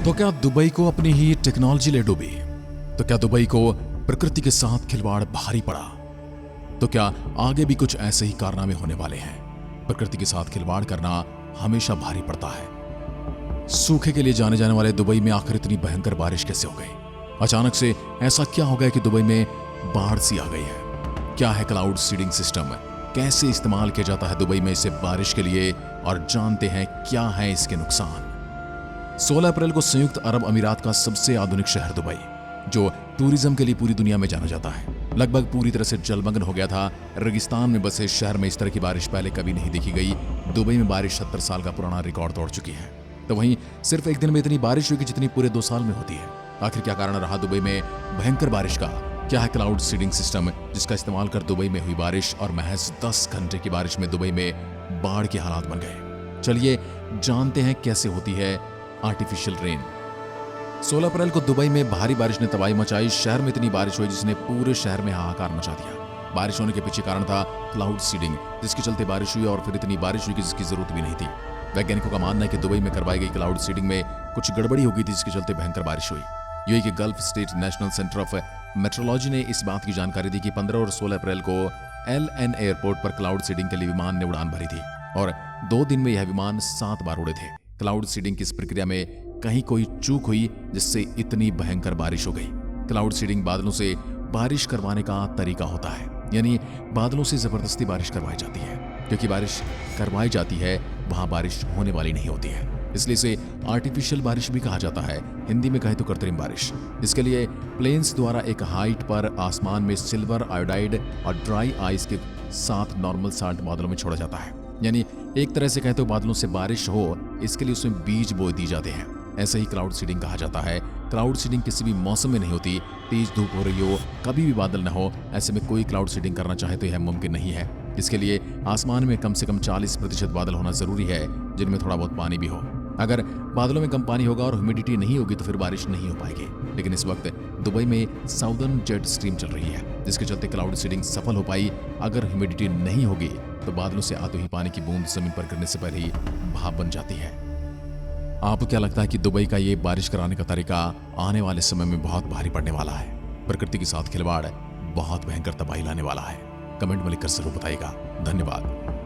तो क्या दुबई को अपनी ही टेक्नोलॉजी ले डूबी? तो क्या दुबई को प्रकृति के साथ खिलवाड़ भारी पड़ा? तो क्या आगे भी कुछ ऐसे ही कारनामे होने वाले हैं? प्रकृति के साथ खिलवाड़ करना हमेशा भारी पड़ता है। सूखे के लिए जाने जाने वाले दुबई में आखिर इतनी भयंकर बारिश कैसे हो गई? अचानक से ऐसा क्या हो गया कि दुबई में बाढ़ सी आ गई है? क्या है क्लाउड सीडिंग सिस्टम? कैसे इस्तेमाल किया जाता है दुबई में इसे बारिश के लिए? और जानते हैं क्या है इसके नुकसान। 16 अप्रैल को संयुक्त अरब अमीरात का सबसे आधुनिक शहर दुबई, जो टूरिज्म के लिए पूरी दुनिया में जाना जाता है, लगभग पूरी तरह से जलमग्न हो गया था। रेगिस्तान में बसे शहर में इस तरह की बारिश पहले कभी नहीं देखी गई। दुबई में बारिश 70 साल का पुराना रिकॉर्ड तोड़ चुकी है। तो वहीं सिर्फ एक दिन में इतनी बारिश हुई कि जितनी पूरे 2 साल में होती है। आखिर क्या कारण रहा दुबई में भयंकर बारिश का? क्या है क्लाउड सीडिंग सिस्टम, जिसका इस्तेमाल कर दुबई में हुई बारिश और महज 10 घंटे की बारिश में दुबई में बाढ़ के हालात बन गए? चलिए जानते हैं कैसे होती है आर्टिफिशियल रेन। 16 अप्रैल को दुबई में भारी बारिश ने तबाही मचाई। शहर में इतनी बारिश हुई जिसने पूरे शहर में हाहाकार मचा दिया। बारिश होने के पीछे कारण था क्लाउड सीडिंग, जिसके चलते बारिश हुई और फिर इतनी बारिश हुई कि जिसकी जरूरत भी नहीं थी। वैज्ञानिकों का मानना है कि दुबई में करवाई गई क्लाउड सीडिंग में कुछ गड़बड़ी हो गई थी, जिसके चलते भयंकर बारिश हुई। यूएई के gulf state national centre of metrology ने इस बात की जानकारी दी कि 15 और 16 अप्रैल को एलएन एयरपोर्ट पर क्लाउड सीडिंग के लिए विमान ने उड़ान भरी थी और 2 दिन में यह विमान 7 बार उड़े थे। क्लाउड सीडिंग की इस प्रक्रिया में कहीं कोई चूक हुई, जिससे इतनी भयंकर बारिश हो गई। क्लाउड सीडिंग बादलों से बारिश करवाने का तरीका होता है, यानी बादलों से जबरदस्ती बारिश करवाई जाती है। क्योंकि बारिश करवाई जाती है वहां बारिश होने वाली नहीं होती है, इसलिए इसे आर्टिफिशियल बारिश भी कहा जाता है। हिंदी में कहे तो कृत्रिम बारिश। इसके लिए प्लेन्स द्वारा एक हाइट पर आसमान में सिल्वर आयोडाइड और ड्राई आइस के साथ नॉर्मल साल्ट बादलों में छोड़ा जाता है। यानी एक तरह से कहे तो बादलों से बारिश हो, इसके लिए उसमें बीज बो दिए जाते हैं। ऐसे ही क्लाउड सीडिंग कहा जाता है। क्लाउड सीडिंग किसी भी मौसम में नहीं होती। तेज धूप हो रही हो, कभी भी बादल न हो, ऐसे में कोई क्लाउड सीडिंग करना चाहे तो यह मुमकिन नहीं है। इसके लिए आसमान में कम से कम 40% बादल होना जरूरी है, जिनमें थोड़ा बहुत पानी भी हो। अगर बादलों में कम पानी होगा और ह्यूमिडिटी नहीं होगी तो फिर बारिश नहीं हो पाएगी। लेकिन इस वक्त दुबई में साउदर्न जेट स्ट्रीम चल रही है, जिसके चलते क्लाउड सीडिंग सफल हो पाई। अगर ह्यूमिडिटी नहीं होगी तो बादलों से आते ही पानी की बूंद जमीन पर गिरने से पहले ही भाप बन जाती है। आपको क्या लगता है कि दुबई का ये बारिश कराने का तरीका आने वाले समय में बहुत भारी पड़ने वाला है? प्रकृति के साथ खिलवाड़ बहुत भयंकर तबाही लाने वाला है। कमेंट में लिखकर जरूर बताइएगा। धन्यवाद।